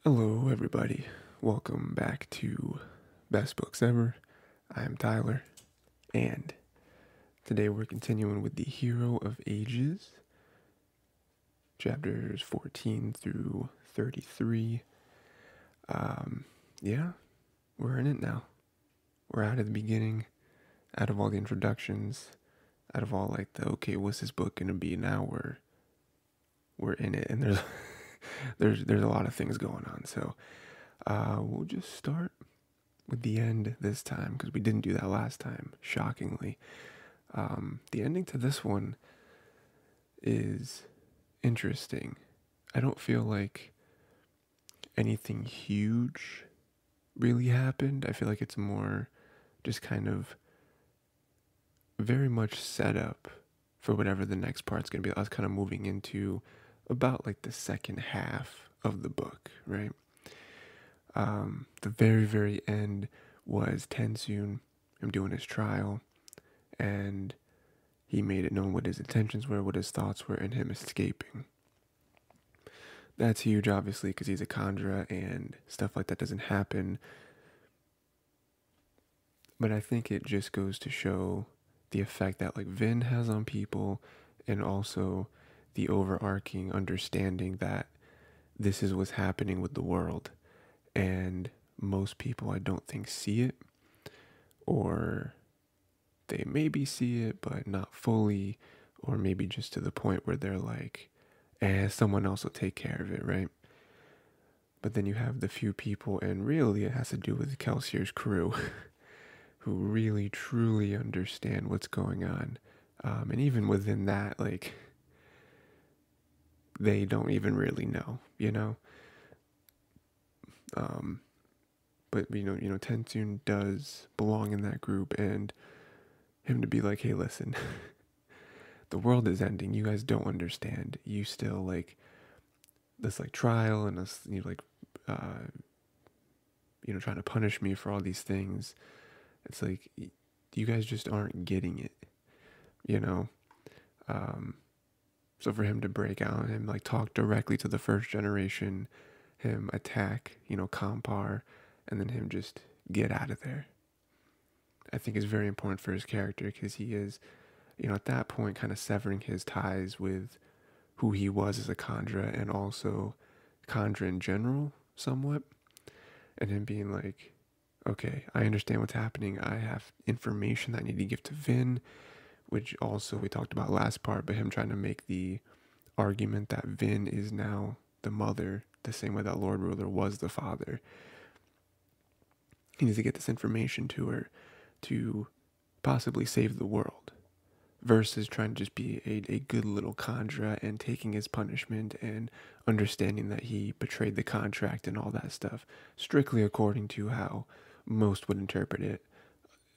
Hello, everybody. Welcome back to Best Books Ever. I'm Tyler, and today we're continuing with The Hero of Ages, chapters 14 through 33. Yeah, we're in it now. We're out of the beginning, out of all the introductions, out of all like the okay, what's this book gonna be now? We're in it, and there's there's a lot of things going on. So we'll just start with the end this time because we didn't do that last time, shockingly. The ending to this one is interesting. I don't feel like anything huge really happened. I feel like it's more just kind of very much set up for whatever the next part's gonna be. I was kind of moving into about like the second half of the book, right? The very, very end was Tensoon, him doing his trial, and he made it known what his intentions were, what his thoughts were, and him escaping. That's huge, obviously, because he's a Kandra and stuff like that doesn't happen. But I think it just goes to show the effect that like Vin has on people, and also the overarching understanding that this is what's happening with the world. And most people, I don't think, see it, or they maybe see it, but not fully, or maybe just to the point where they're like, someone else will take care of it, right? But then you have the few people, and really it has to do with Kelsier's crew, who really truly understand what's going on. And even within that, like, they don't even really know, you know? Um, but Tensoon does belong in that group, and him to be like, hey, listen, the world is ending. You guys don't understand. You still like this like trial and us, uh, trying to punish me for all these things. It's like you guys just aren't getting it, you know. Um, so for him to break out and him like talk directly to the first generation, him attack, Compar, and then him just get out of there, I think is very important for his character because he is, at that point, kind of severing his ties with who he was as a Kandra and also Kandra in general, somewhat, and him being like, okay, I understand what's happening. I have information that I need to give to Vin, which also we talked about last part, but him trying to make the argument that Vin is now the mother, the same way that Lord Ruler was the father. He needs to get this information to her to possibly save the world versus trying to just be a good little Kandra and taking his punishment and understanding that he betrayed the contract and all that stuff, strictly according to how most would interpret it,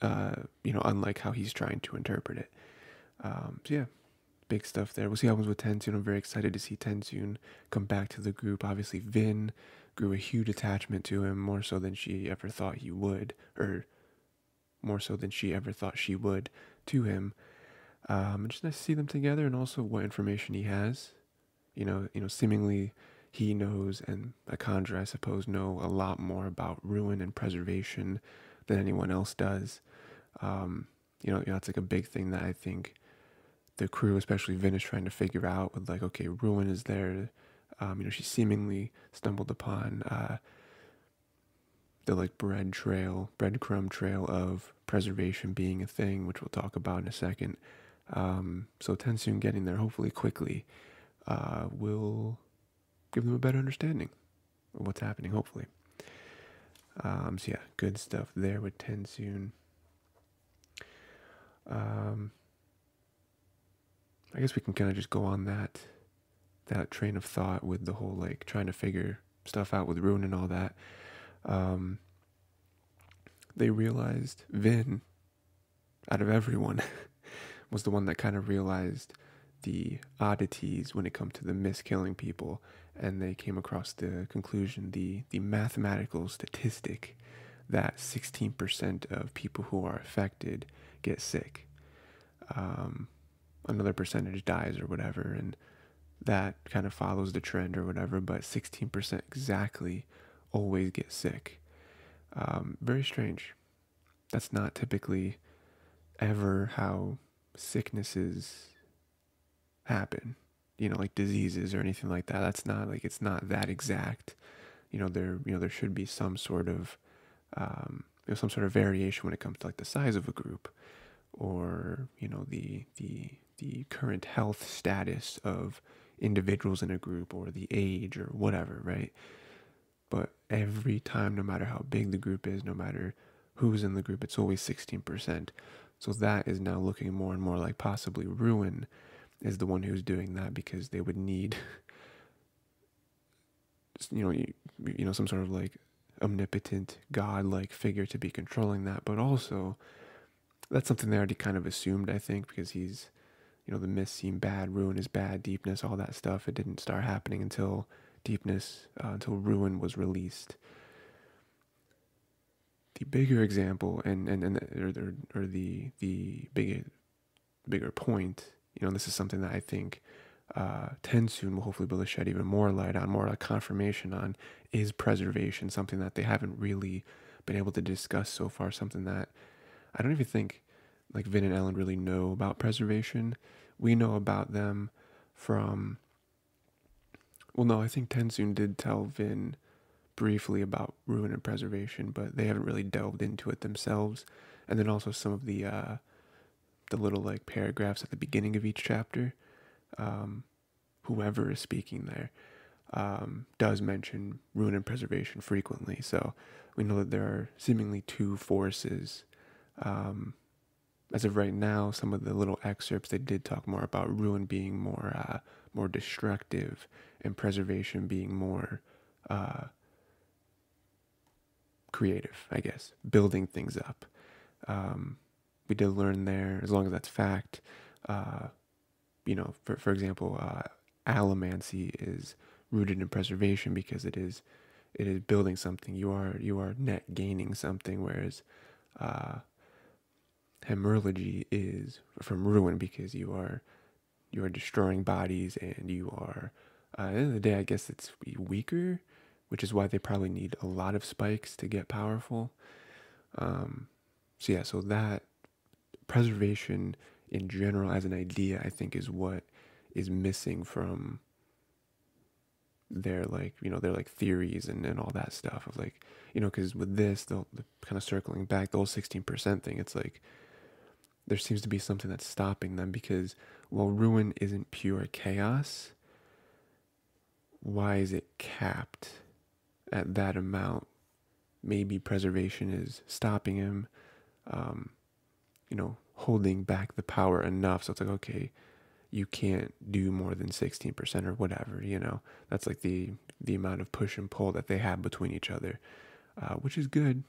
unlike how he's trying to interpret it. So yeah, big stuff there. We'll see what happens with Tensoon. I'm very excited to see Tensoon come back to the group. Obviously, Vin grew a huge attachment to him, more so than she ever thought he would, or more so than she ever thought she would to him. And just nice to see them together, and also what information he has. Seemingly he knows, and Akandra, I suppose, know a lot more about ruin and preservation than anyone else does. It's like a big thing that I think the crew, especially Vin, is trying to figure out. With like, okay, ruin is there. She seemingly stumbled upon the like breadcrumb trail of preservation being a thing, which we'll talk about in a second. So Tensoon getting there hopefully quickly will give them a better understanding of what's happening, hopefully. So yeah, good stuff there with Tensoon. I guess we can kind of just go on that train of thought with the whole like trying to figure stuff out with Rune and all that. They realized Vin, out of everyone, was the one that kind of realized the oddities when it comes to the miskilling people, and they came across the conclusion, the mathematical statistic that 16% of people who are affected get sick. Another percentage dies or whatever, and that kind of follows the trend or whatever, but 16% exactly always get sick. Very strange. That's not typically ever how sicknesses happen, like diseases or anything like that. That's not like, it's not that exact. There should be some sort of some sort of variation when it comes to like the size of a group, or the current health status of individuals in a group, or the age or whatever, right? But every time, no matter how big the group is, no matter who's in the group, it's always 16%. So that is now looking more and more like possibly Ruin is the one who's doing that, because they would need some sort of like omnipotent god-like figure to be controlling that. But also, that's something they already kind of assumed, I think, because he's, the myths seem bad, Ruin is bad, Deepness, all that stuff. It didn't start happening until Deepness, until Ruin was released. The bigger example, or the bigger point, this is something that I think Tensoon will hopefully be able to shed even more light on, more like confirmation on, is preservation, something that they haven't really been able to discuss so far, something that I don't even think like Vin and Ellen really know about preservation. We know about them from, well, no, I think Tensoon did tell Vin briefly about Ruin and preservation, but they haven't really delved into it themselves. And then also some of the little like paragraphs at the beginning of each chapter, whoever is speaking there does mention Ruin and preservation frequently. So we know that there are seemingly two forces. As of right now, some of the little excerpts, they did talk more about Ruin being more destructive, and preservation being more creative, I guess, building things up. We did learn there, as long as that's fact, for example, allomancy is rooted in preservation, because it is building something. You are net gaining something, whereas hemerology is from Ruin, because you are destroying bodies, and you are at the end of the day, I guess it's weaker, which is why they probably need a lot of spikes to get powerful. So that preservation in general as an idea, I think, is what is missing from their theories and all that stuff of like, because with this, the kind of circling back, the whole 16% thing, it's like there seems to be something that's stopping them, because while Ruin isn't pure chaos, why is it capped at that amount? Maybe preservation is stopping him, holding back the power enough. So it's like, okay, you can't do more than 16% or whatever, that's like the amount of push and pull that they have between each other, which is good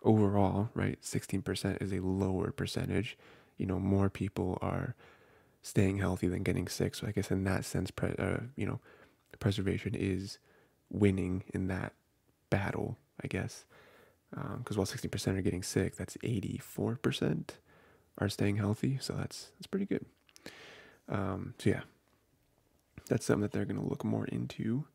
overall, right? 16% is a lower percentage. More people are staying healthy than getting sick. So I guess in that sense, preservation is winning in that battle, I guess. Because while 60% are getting sick, that's 84% are staying healthy. So that's pretty good. So yeah, that's something that they're going to look more into.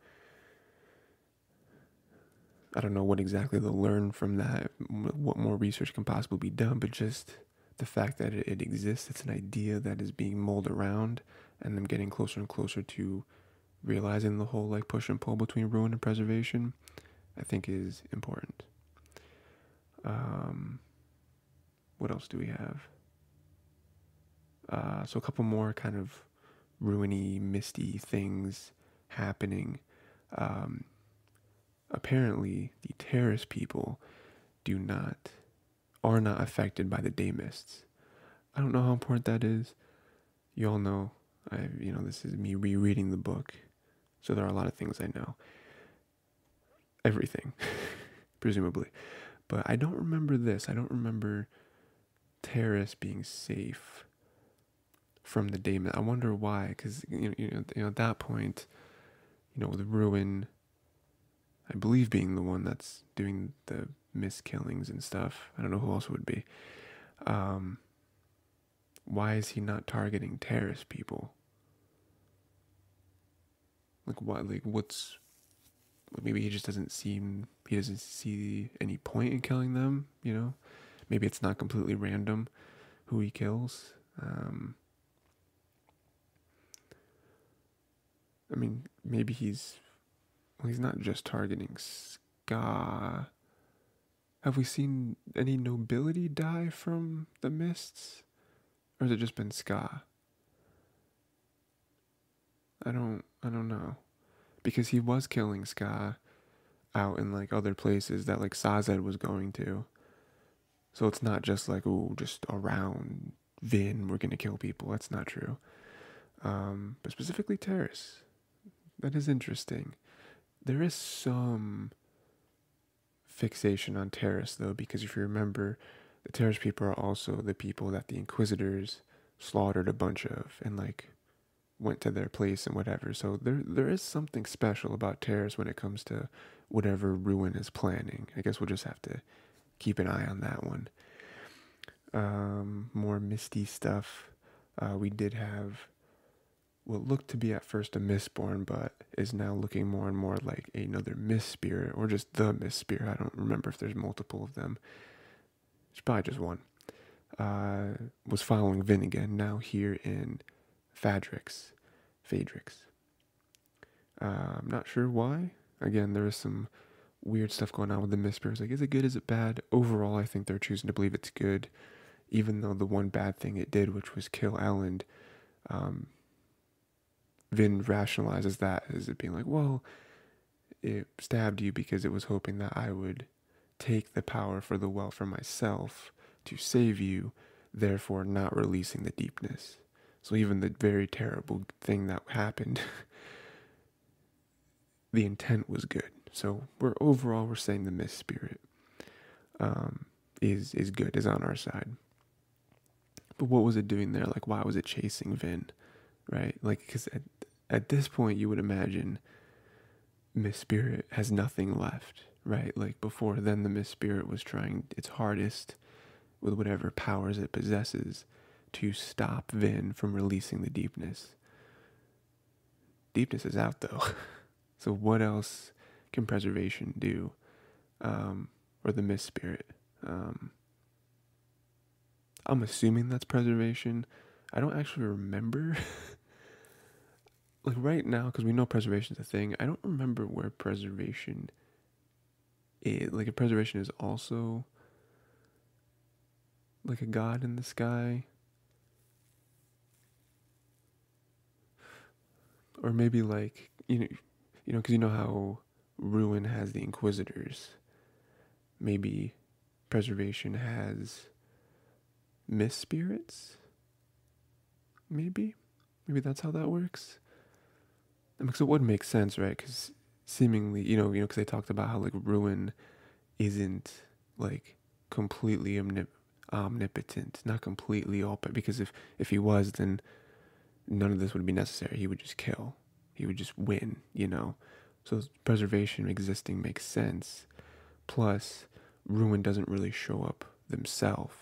I don't know what exactly they'll learn from that, what more research can possibly be done, but just the fact that it exists, it's an idea that is being mulled around, and them getting closer and closer to realizing the whole like push and pull between Ruin and preservation, I think is important. What else do we have? So a couple more kind of ruiny, misty things happening. Apparently, the Terrace people are not affected by the day mists. I don't know how important that is. You all know, this is me rereading the book, so there are a lot of things I know. Everything, presumably. But I don't remember this. I don't remember Terrace being safe from the day mist. I wonder why, because at that point, with Ruin, I believe, being the one that's doing the miskillings and stuff. I don't know who else it would be. Why is he not targeting Terrace people? Like what? Like what's? Maybe he doesn't see any point in killing them. You know, maybe it's not completely random who he kills. I mean, maybe he's not just targeting Ska. Have we seen any nobility die from the mists? Or has it just been Ska? I don't know. Because he was killing Ska out in like other places that like Sazed was going to. So it's not just like, oh, just around Vin, we're gonna kill people. That's not true. But specifically Terrace. That is interesting. There is some fixation on Terrace though, because if you remember, the Terrace people are also the people that the Inquisitors slaughtered a bunch of and like went to their place and whatever. So there is something special about Terrace when it comes to whatever Ruin is planning. I guess we'll just have to keep an eye on that one. More misty stuff. We did have what looked to be at first a Mistborn, but is now looking more and more like another Mist Spirit, or just the Mist Spirit. I don't remember if there's multiple of them. It's probably just one. Was following Vin again, now here in Phaedrix. I'm not sure why. Again, there is some weird stuff going on with the Mist Spirits. Like, is it good? Is it bad? Overall, I think they're choosing to believe it's good, even though the one bad thing it did, which was kill Elend, Vin rationalizes that as it being like, well, it stabbed you because it was hoping that I would take the power for the well for myself to save you, therefore not releasing the deepness. So even the very terrible thing that happened, the intent was good. So we're saying the Mist Spirit is good, is on our side. But what was it doing there? Like, why was it chasing Vin, right? Like, because at this point you would imagine Mist Spirit has nothing left, right? Like before then, the Mist Spirit was trying its hardest with whatever powers it possesses to stop Vin from releasing the deepness. Deepness is out though. So what else can preservation do? Or the Mist Spirit? I'm assuming that's preservation. I don't actually remember. Like right now, because we know preservation is a thing, I don't remember where preservation is. Like if preservation is also like a god in the sky. Or maybe like, because you know how Ruin has the Inquisitors. Maybe preservation has Mist Spirits? Maybe that's how that works. Because it would make sense, right? Because seemingly, because they talked about how like Ruin isn't like completely omnipotent, not completely all, because if he was, then none of this would be necessary. He would just kill. He would just win, So preservation existing makes sense. Plus, Ruin doesn't really show up themselves.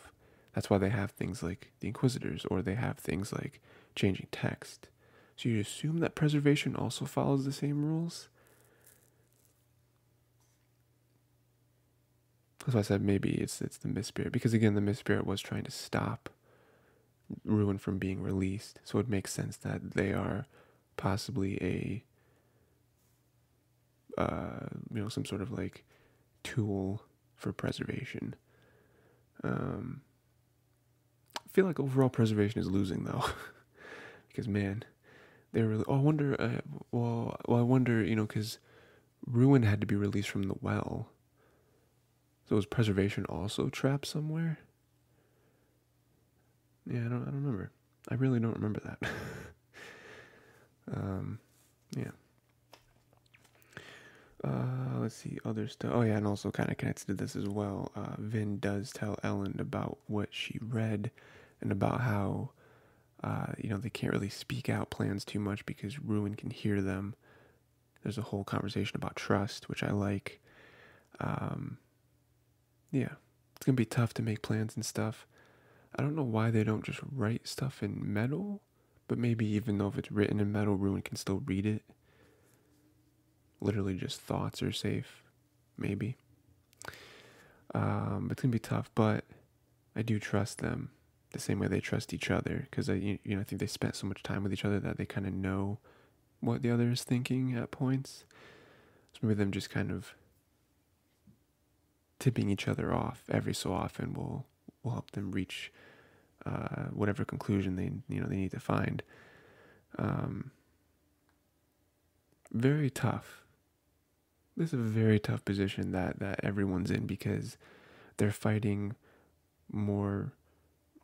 That's why they have things like the Inquisitors, or they have things like changing text. So you assume that preservation also follows the same rules? That's why I said maybe it's the Mist Spirit. Because again, the Mist Spirit was trying to stop Ruin from being released. So it makes sense that they are possibly some sort of like tool for preservation. I feel like overall preservation is losing though. Because man, they're really. Oh, I wonder. I wonder. Because Ruin had to be released from the well. So was preservation also trapped somewhere? Yeah, I don't remember. I really don't remember that. Yeah. Let's see other stuff. Oh yeah, and also kind of connects to this as well. Vin does tell Elend about what she read, and about how they can't really speak out plans too much because Ruin can hear them. There's a whole conversation about trust, which I like. Yeah, it's gonna be tough to make plans and stuff. I don't know why they don't just write stuff in metal, but maybe even though if it's written in metal, Ruin can still read it. literally just thoughts are safe, maybe. It's gonna be tough, but I do trust them the same way they trust each other, because I think they spent so much time with each other that they kind of know what the other is thinking at points. So maybe them just kind of tipping each other off every so often will help them reach whatever conclusion they need to find. Very tough. This is a very tough position that everyone's in, because they're fighting more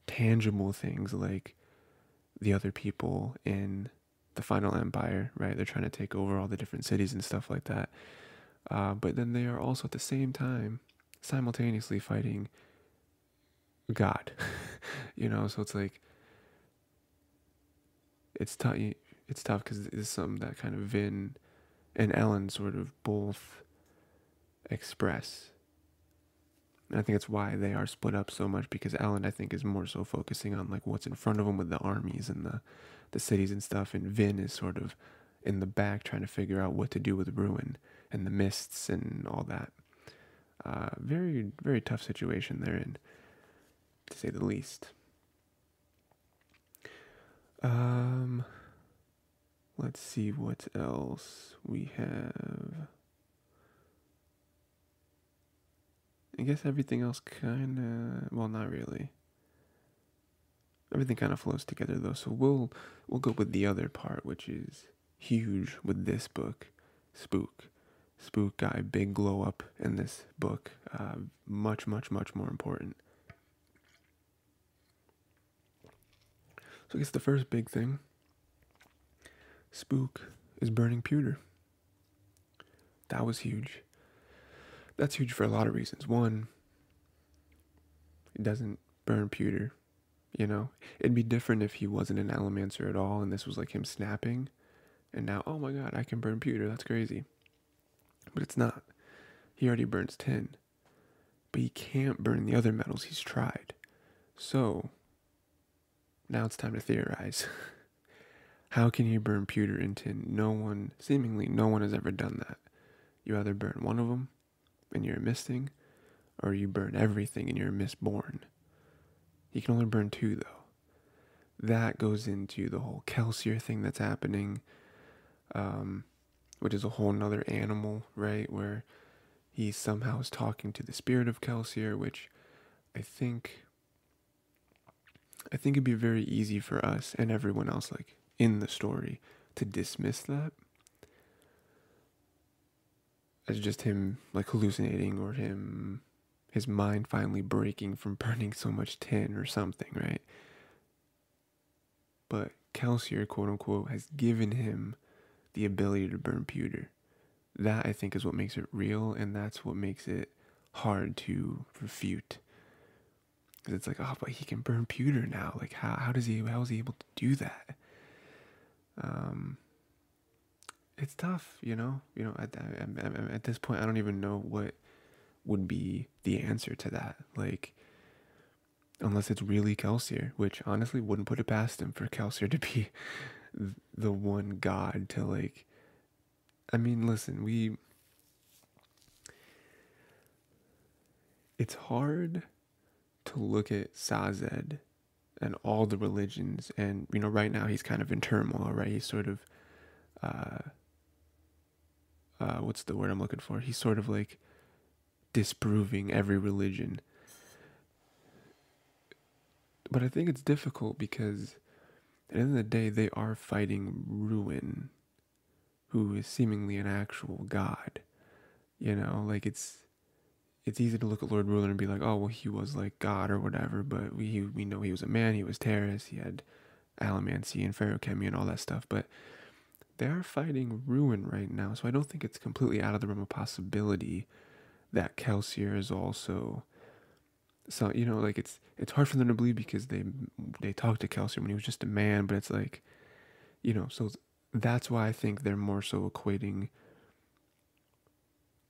tangible things like the other people in the final empire, right? They're trying to take over all the different cities and stuff like that. But then they are also at the same time simultaneously fighting God. So it's like it's tough. It's tough because it's something that kind of Vin and Ellen sort of both express. And I think that's why they are split up so much, because Ellen, I think, is more so focusing on like what's in front of them with the armies and the cities and stuff, and Vin is sort of in the back trying to figure out what to do with Ruin and the mists and all that. Very, very tough situation they're in, to say the least. Let's see what else we have. I guess everything else kind of, well, not really. Everything kind of flows together though, so we'll go with the other part, which is huge with this book, Spook. Spook got a big glow up in this book, much, much, much more important. So I guess the first big thing, Spook is burning pewter. That was huge. That's huge for a lot of reasons. One, it doesn't burn pewter, It'd be different if he wasn't an Allomancer at all and this was like him snapping, and now, oh my god, I can burn pewter, that's crazy. But it's not. He already burns tin. But he can't burn the other metals he's tried. So, now it's time to theorize. How can you burn pewter and tin? Seemingly no one has ever done that. You either burn one of them and you're a misting, or you burn everything and you're a mistborn. You can only burn two though. That goes into the whole Kelsier thing that's happening, which is a whole nother animal, right? Where he somehow is talking to the spirit of Kelsier, which I think it'd be very easy for us and everyone else, like in the story, to dismiss that as just him like hallucinating, or his mind finally breaking from burning so much tin or something, right? But Kelsier, quote unquote, has given him the ability to burn pewter. That, I think, is what makes it real, and that's what makes it hard to refute. Because it's like, oh, but he can burn pewter now. Like, how is he able to do that? It's tough, At this point, I don't even know what would be the answer to that. Like, unless it's really Kelsier, which honestly wouldn't put it past him for Kelsier to be the one god to, like, I mean, listen, it's hard to look at Sazed and all the religions, and, right now he's kind of in turmoil, right? He's sort of, what's the word I'm looking for? He's sort of like disproving every religion. But I think it's difficult because at the end of the day, they are fighting Ruin, who is seemingly an actual god. Like it's easy to look at Lord Ruler and be like, oh, well, he was like God or whatever, but we know he was a man, he was Terrace, he had Allomancy and Feruchemy and all that stuff, but they are fighting Ruin right now, so I don't think it's completely out of the realm of possibility that Kelsier is also, so, like it's hard for them to believe because they talked to Kelsier when he was just a man, but it's like, so that's why I think they're more so equating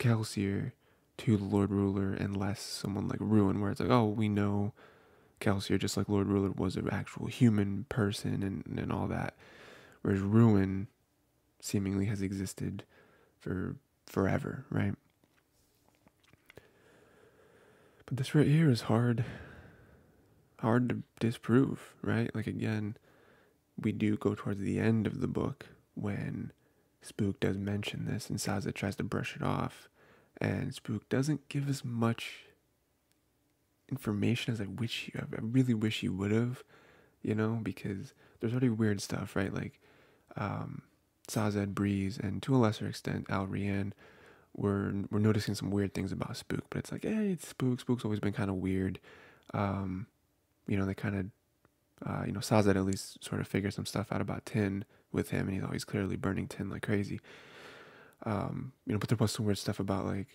Kelsier to the Lord Ruler and less someone like Ruin, where it's like, oh, we know Kelsier just like Lord Ruler was an actual human person and all that, whereas Ruin seemingly has existed for forever, right? But this right here is hard to disprove, right? Like, again, we do go towards the end of the book when Spook does mention this and Sazed tries to brush it off, and Spook doesn't give as much information as I really wish he would have, because there's already weird stuff, right? Like, Sazed, Breeze, and to a lesser extent, Al-Rian we're noticing some weird things about Spook, but it's like, hey, it's Spook. Spook's always been kind of weird. They kind of, Sazed at least sort of figures some stuff out about Tin with him, and he's always clearly burning Tin like crazy. But there was some weird stuff about like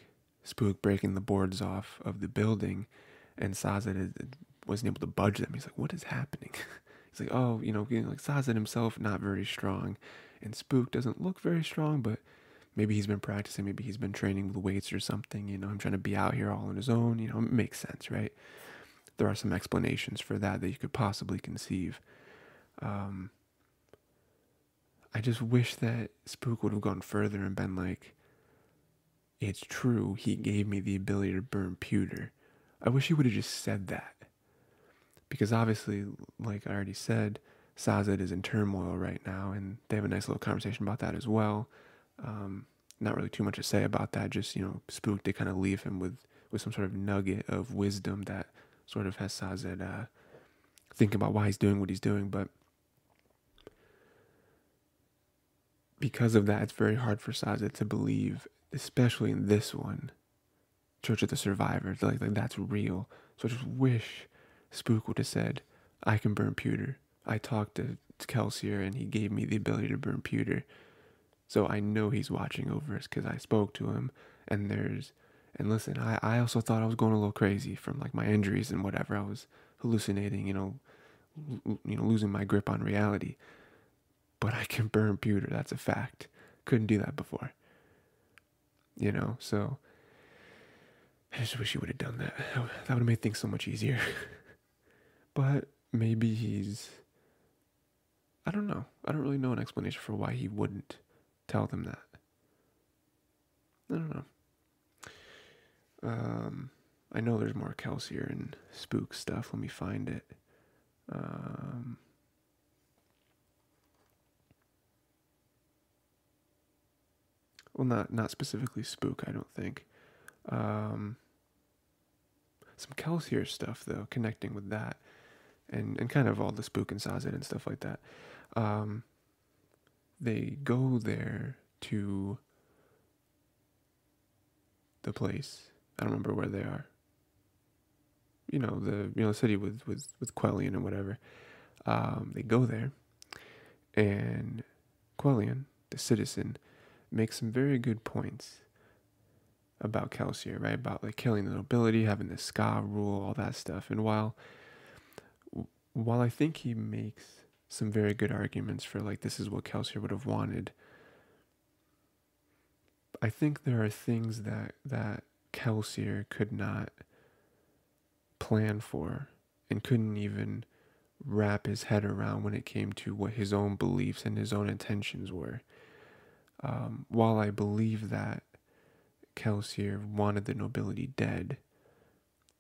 Spook breaking the boards off of the building, and Sazed wasn't able to budge them. He's like, what is happening? He's like, oh, like Sazed himself not very strong, and Spook doesn't look very strong, but maybe he's been practicing, maybe he's been training with weights or something, him trying to be out here all on his own, it makes sense, right? There are some explanations for that you could possibly conceive. I just wish that Spook would have gone further and been like, it's true, he gave me the ability to burn pewter. I wish he would have just said that. Because obviously, like I already said, Sazed is in turmoil right now, and they have a nice little conversation about that as well. Not really too much to say about that, just, Spook to kind of leave him with some sort of nugget of wisdom that sort of has Sazed thinking about why he's doing what he's doing. But because of that, it's very hard for Sazed to believe, especially in this one, Church of the Survivors, like that's real. So I just wish Spook would have said, I can burn pewter. I talked to Kelsier and he gave me the ability to burn pewter. So I know he's watching over us because I spoke to him. And listen, I also thought I was going a little crazy from like my injuries and whatever. I was hallucinating, losing my grip on reality. But I can burn pewter. That's a fact. Couldn't do that before. So I just wish he would have done that. That would have made things so much easier. But maybe I don't know. I don't really know an explanation for why he wouldn't tell them that. I don't know. I know there's more Kelsier and Spook stuff. Let me find it. Well, not specifically Spook, I don't think. Some Kelsier stuff, though, connecting with that. And kind of all the Spook and Sazed and stuff like that. They go there to the place. I don't remember where they are. The city with Quellion and whatever. They go there, and Quellion, the citizen, makes some very good points about Kelsier, right? About like killing the nobility, having the Ska rule, all that stuff. And while I think he makes some very good arguments for like this is what Kelsier would have wanted, I think there are things that Kelsier could not plan for and couldn't even wrap his head around when it came to what his own beliefs and his own intentions were. While I believe that Kelsier wanted the nobility dead,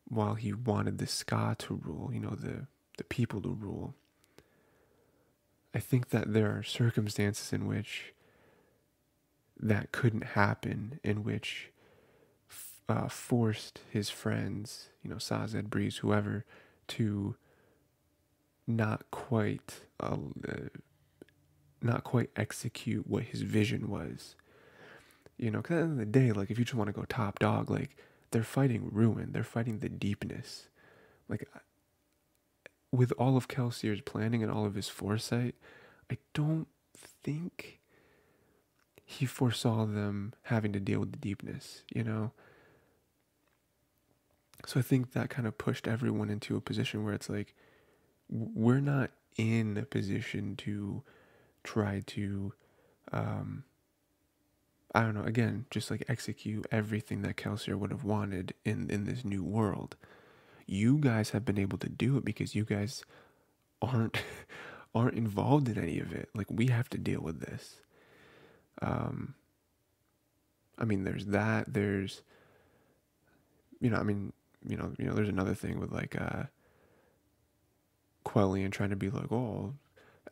while he wanted the Ska to rule, the people to rule, I think that there are circumstances in which that couldn't happen, in which forced his friends, Sazed, Breeze, whoever, to not quite execute what his vision was. Because at the end of the day, like if you just want to go top dog, like they're fighting ruin, they're fighting the deepness. Like with all of Kelsier's planning and all of his foresight, I don't think he foresaw them having to deal with the deepness, So I think that kind of pushed everyone into a position where it's like, we're not in a position to try to, I don't know, again, just like execute everything that Kelsier would have wanted in this new world. You guys have been able to do it because you guys aren't involved in any of it. Like we have to deal with this. I mean, there's that. There's, I mean, there's another thing with like Quellion trying to be like, oh,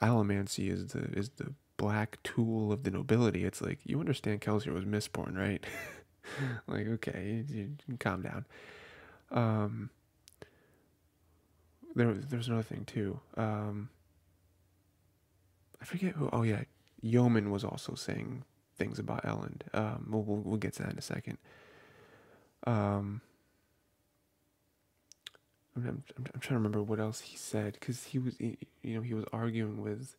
allomancy is the black tool of the nobility. It's like, you understand Kelsier was Mistborn, right? Like, okay, you can calm down. Um, there's another thing too. I forget who. Oh yeah, Yeoman was also saying things about Elend. We'll get to that in a second. Um, I'm trying to remember what else he said because he was arguing with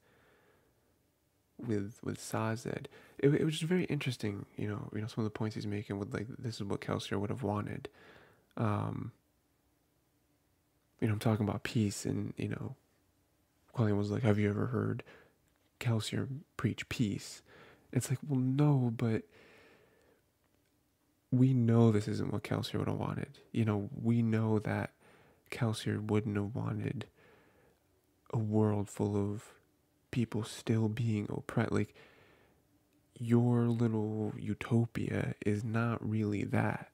Sazed. It was just very interesting. Some of the points he's making with like this is what Kelsier would have wanted. Um, I'm talking about peace, and Quellion was like, "Have you ever heard Kelsier preach peace?" It's like, well, no, but we know this isn't what Kelsier would have wanted. We know that Kelsier wouldn't have wanted a world full of people still being oppressed. Like, your little utopia is not really that.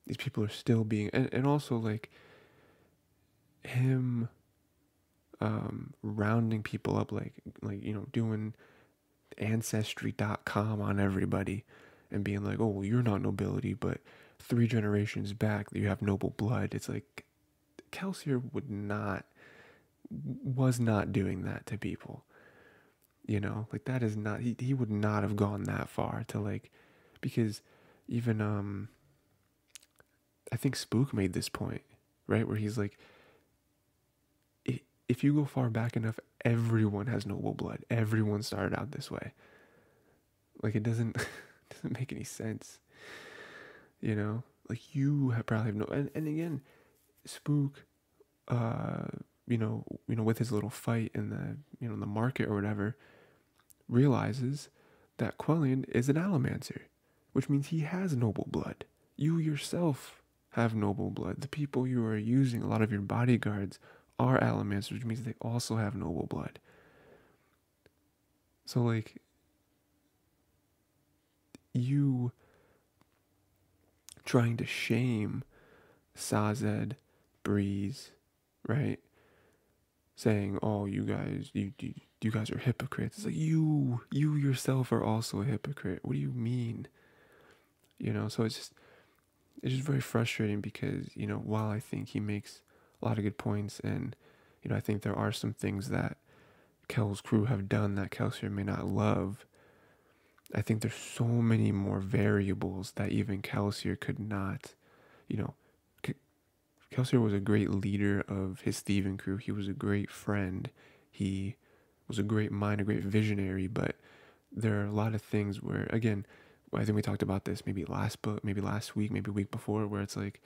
These people are still being, and also like him rounding people up, like doing ancestry.com on everybody and being like, oh, well, you're not nobility, but 3 generations back you have noble blood. It's like Kelsier was not doing that to people. Like that is not, he would not have gone that far to like, because even I think Spook made this point, right, where he's like, if you go far back enough, everyone has noble blood. Everyone started out this way. Like, it doesn't doesn't make any sense. Like, you probably have no, and again, Spook, uh with his little fight in the market or whatever, realizes that Quellion is an allomancer, which means he has noble blood. You yourself have noble blood. The people you are using, a lot of your bodyguards, are allomancers, which means they also have noble blood. So, like, you trying to shame Sazed, Breeze, right? Saying, "Oh, you guys are hypocrites." It's like you yourself are also a hypocrite. What do you mean? So it's just very frustrating because while I think he makes a lot of good points, and I think there are some things that Kel's crew have done that Kelsier may not love. I think there's so many more variables that even Kelsier could not, you know, Kelsier was a great leader of his thieving crew. He was a great friend. He was a great mind, a great visionary. But there are a lot of things where, again, I think we talked about this maybe last book, maybe last week, maybe a week before, where it's like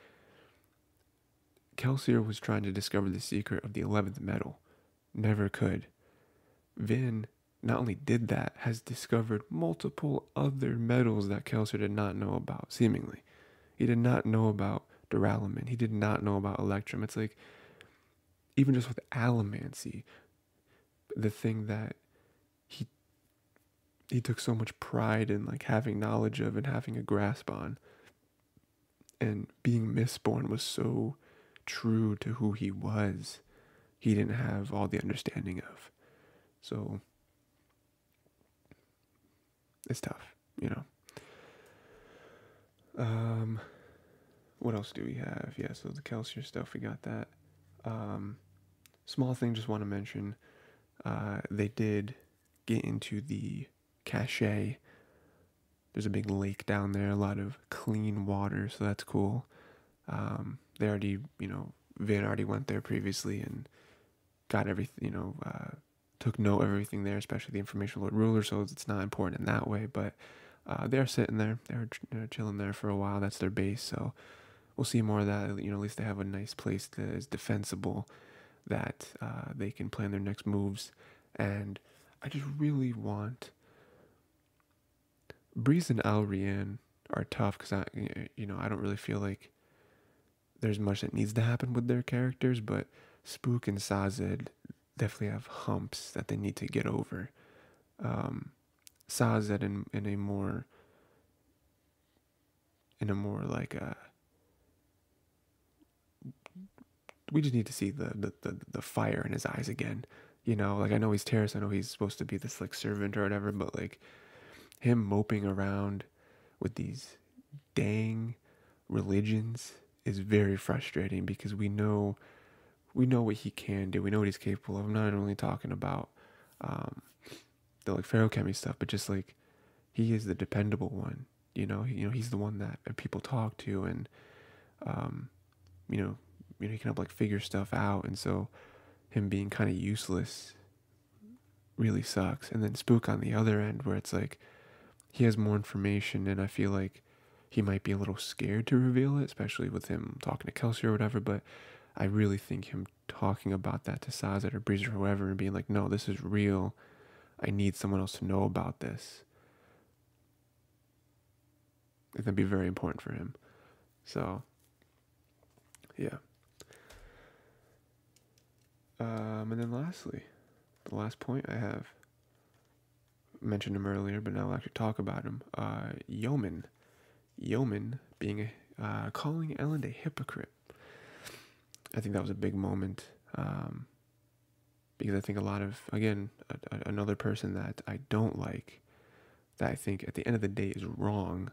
Kelsier was trying to discover the secret of the 11th metal. Never could. Vin not only did that, has discovered multiple other metals that Kelsier did not know about, seemingly. He did not know about duralumin. He did not know about electrum. It's like, even just with allomancy, the thing that he he took so much pride in, like, having knowledge of and having a grasp on, and being Mistborn was so true to who he was, he didn't have all the understanding of. So it's tough, you know. What else do we have? Yeah, so the Kelsier stuff, we got that. Um, Small thing, just want to mention, they did get into the cache. There's a big lake down there, a lot of clean water, so that's cool. They already, Vin already went there previously and got everything, took note of everything there, especially the information lord ruler, so it's not important in that way, but they're sitting there, they're chilling there for a while. That's their base, so we'll see more of that. At least they have a nice place that is defensible, that they can plan their next moves. And I just really want Breeze and Alrian are tough because I don't really feel like there's much that needs to happen with their characters, but Spook and Sazed definitely have humps that they need to get over. Sazed in a more in a more like we just need to see the fire in his eyes again. You know, like I know he's Terrace, I know he's supposed to be this like servant or whatever, but like him moping around with these dang religions is very frustrating because we know what he can do. We know what he's capable of. I'm not only talking about um, the like feruchemy stuff, but just like he is the dependable one. He's the one that people talk to, and um, you know, he can help like figure stuff out. And so him being kind of useless really sucks. And then Spook on the other end, where it's like he has more information, and I feel like he might be a little scared to reveal it, especially with him talking to Kelsey or whatever. But I really think him talking about that to Sazed or Breeze or whoever and being like, no, this is real. I need someone else to know about this. It'd be very important for him. So, yeah. And then lastly, the last point I have, mentioned him earlier, but now I'll actually talk about him. Yeoman. Yeoman being calling Elend a hypocrite. I think that was a big moment. Because I think a lot of, again, another person that I don't like, that I think at the end of the day is wrong,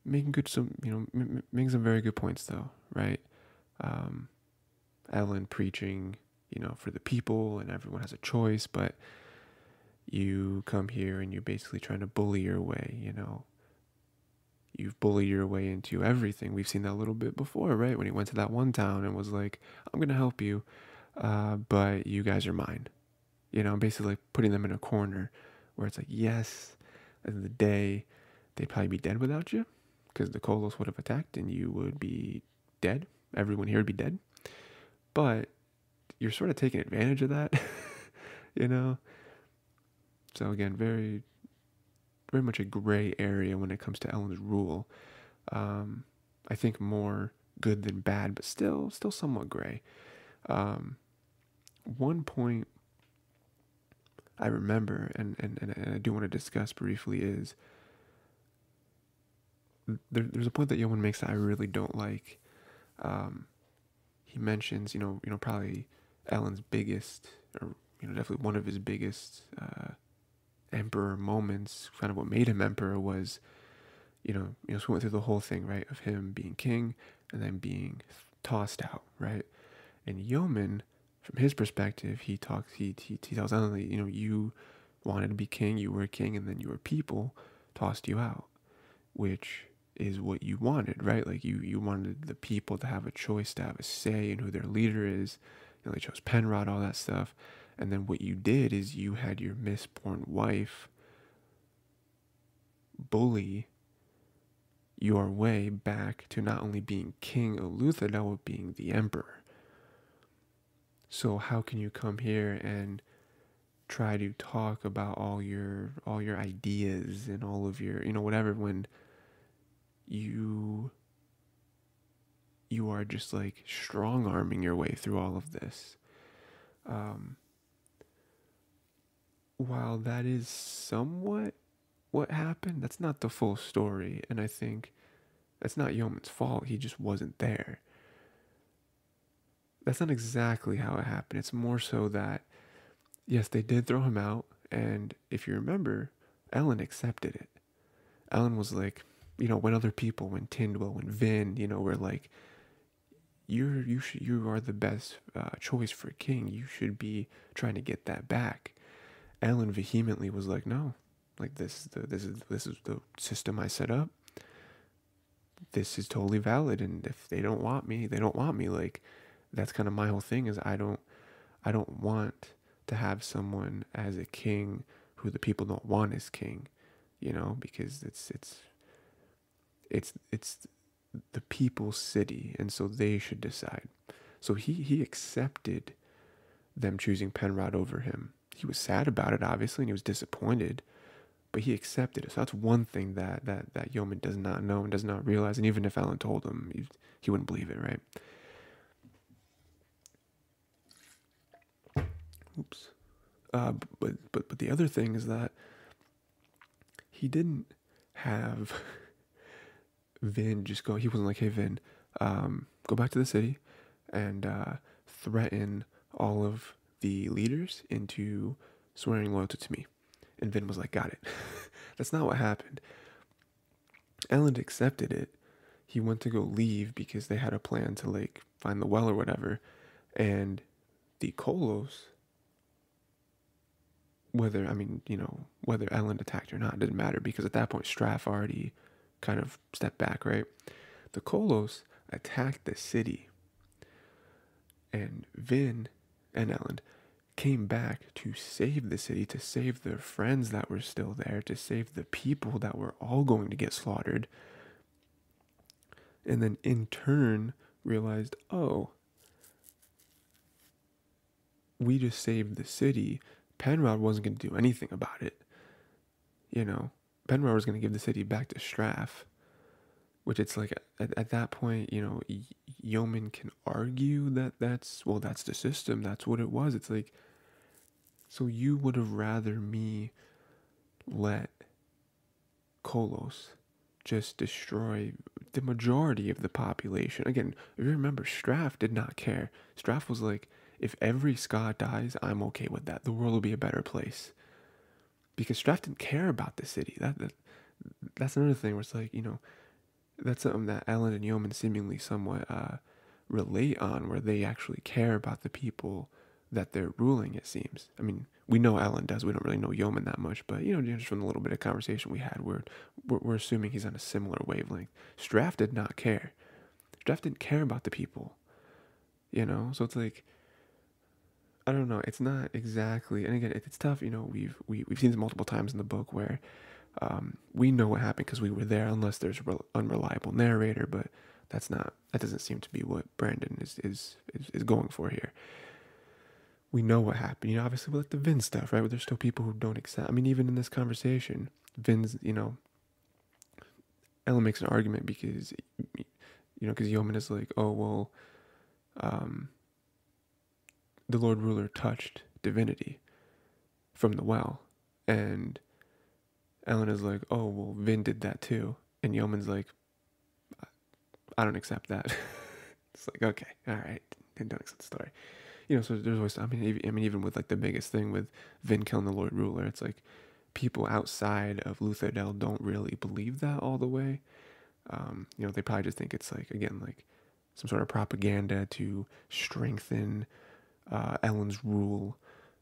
making some very good points though, right? Elend preaching, for the people and everyone has a choice, but you come here and you're basically trying to bully your way, You've bullied your way into everything. We've seen that a little bit before, right? When he went to that one town and was like, I'm going to help you, but you guys are mine. Basically like putting them in a corner where it's like, yes, at the end of the day, they'd probably be dead without you because the Kolos would have attacked and you would be dead. Everyone here would be dead. But you're sort of taking advantage of that, you know? So again, very, very much a gray area when it comes to Elend's rule. I think more good than bad, but still somewhat gray. One point I remember, and I do want to discuss briefly, is there's a point that Yeoman makes that I really don't like. He mentions, probably Elend's biggest, or definitely one of his biggest emperor moments. Kind of what made him emperor was, so we went through the whole thing, right, of him being king and then being tossed out, right. And Yeoman, from his perspective, he tells Elend, you wanted to be king, you were king, and then your people tossed you out, which is what you wanted, right? Like you wanted the people to have a choice, to have a say in who their leader is. They chose Penrod, all that stuff. And then what you did is you had your misborn wife bully your way back to not only being king of Luthadel, but being the emperor. So how can you come here and try to talk about all your ideas and all of your, whatever, when you are just like strong arming your way through all of this. While that is somewhat what happened, that's not the full story, and I think that's not Yeoman's fault. He just wasn't there. That's not exactly how it happened. It's more so that, yes, they did throw him out, and if you remember, Elend accepted it. Elend was like, when other people, when Tindwyl, when Vin, were like, you are the best choice for king. You should be trying to get that back. Elend vehemently was like, no, like this is the system I set up. This is totally valid, and if they don't want me, they don't want me. Like, that's kind of my whole thing, is I don't want to have someone as a king who the people don't want as king, because it's the people's city, and so they should decide. So he accepted them choosing Penrod over him. He was sad about it, obviously, and he was disappointed, but he accepted it. So that's one thing that Yeoman does not know and does not realize. And even if Elend told him, he wouldn't believe it, right? Oops. But the other thing is that he didn't have Vin he wasn't like, hey Vin, go back to the city and threaten all of the leaders into swearing loyalty to me. And Vin was like, got it. That's not what happened. Elend accepted it. He went to go leave because they had a plan to like find the well or whatever. And the Kolos, whether Elend attacked or not, didn't matter because at that point Straff already kind of stepped back, right? The Kolos attacked the city, and Vin and Elend came back to save the city, to save their friends that were still there, to save the people that were all going to get slaughtered, and then in turn realized, oh, we just saved the city. Penrod wasn't going to do anything about it. Penrod was going to give the city back to Straff, which it's like at that point, Yeoman can argue that that's the system. That's what it was. It's like, so you would have rather me let Kolos just destroy the majority of the population. Again, if you remember, Straff did not care. Straff was like, if every Scot dies, I'm okay with that. The world will be a better place. Because Straff didn't care about the city. That's another thing where it's like, that's something that Elend and Yeoman seemingly somewhat relate on, where they actually care about the people that they're ruling, it seems. I mean, we know Elend does. We don't really know Yeoman that much, but, just from the little bit of conversation we had, we're assuming he's on a similar wavelength. Straff did not care. Straff didn't care about the people, So it's like, I don't know. It's not exactly, and again, it's tough. We've seen this multiple times in the book where we know what happened because we were there, unless there's an unreliable narrator. But that doesn't seem to be what Brandon is going for here. We know what happened. Obviously with like the Vin stuff, right? But there's still people who don't accept. I mean, even in this conversation, Vin's, Ellen makes an argument because, because Yeoman is like, oh well, the Lord Ruler touched divinity from the well, and Ellen is like, oh well, Vin did that too, and Yeoman's like, I don't accept that. It's like, okay, all right, and don't accept the story. So there's always, I mean, even with like the biggest thing with Vin killing the Lord Ruler, it's like people outside of Luthadel don't really believe that all the way. They probably just think it's like, again, like some sort of propaganda to strengthen Ellen's rule,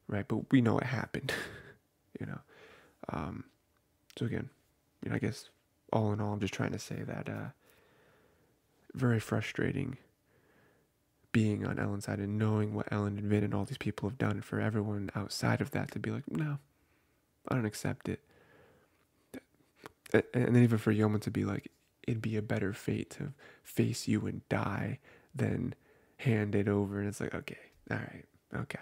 right? But we know it happened, So again, I guess all in all, I'm just trying to say that very frustrating being on Ellen's side and knowing what Ellen and Vin and all these people have done, for everyone outside of that to be like, no, I don't accept it. And then even for Yeoman to be like, it'd be a better fate to face you and die than hand it over. And it's like, okay, all right, okay,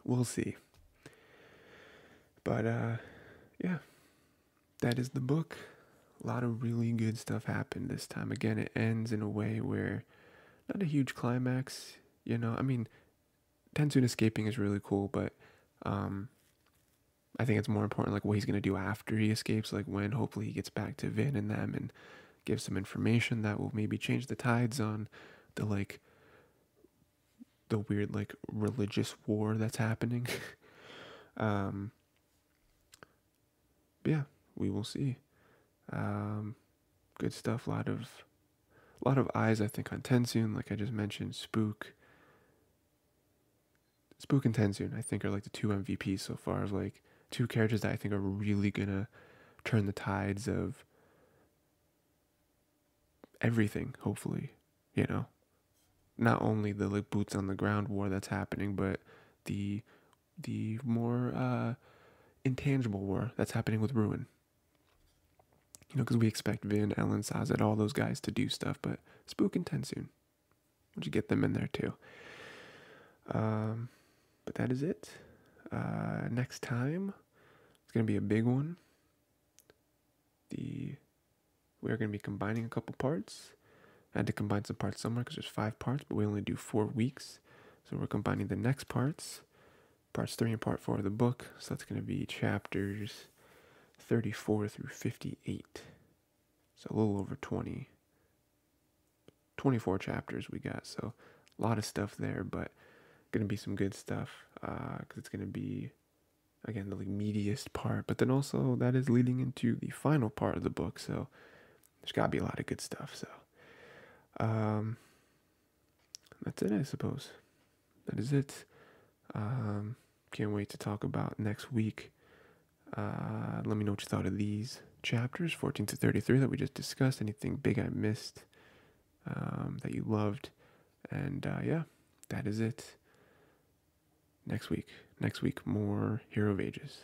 we'll see. But yeah, that is the book. A lot of really good stuff happened this time. Again, it ends in a way where not a huge climax, I mean, TenSoon escaping is really cool, but I think it's more important like what he's going to do after he escapes, like when hopefully he gets back to Vin and them and gives some information that will maybe change the tides on the weird like religious war that's happening. But yeah, we will see. Good stuff. A lot of eyes, I think, on TenSoon. Like I just mentioned, Spook and TenSoon, I think, are like the two MVPs so far, of like two characters that I think are really gonna turn the tides of everything. Hopefully, not only the like boots on the ground war that's happening, but the more intangible war that's happening with Ruin. Because we expect Vin, Ellen, Sazed, all those guys to do stuff, but Spook and TenSoon, would you get them in there too? But that is it. Next time, it's gonna be a big one. We're gonna be combining a couple parts. I had to combine some parts somewhere because there's 5 parts, but we only do 4 weeks. So we're combining the next parts 3 and part 4 of the book. So that's gonna be chapters 34 through 58. So a little over 24 chapters we got. So a lot of stuff there, but gonna be some good stuff, because it's gonna be, again, the like meatiest part, but then also that is leading into the final part of the book. So there's gotta be a lot of good stuff. So that's it, I suppose. That is it. Can't wait to talk about next week. Let me know what you thought of these chapters, 14 to 33, that we just discussed. Anything big I missed, that you loved. And yeah, that is it. Next week, more Hero of Ages.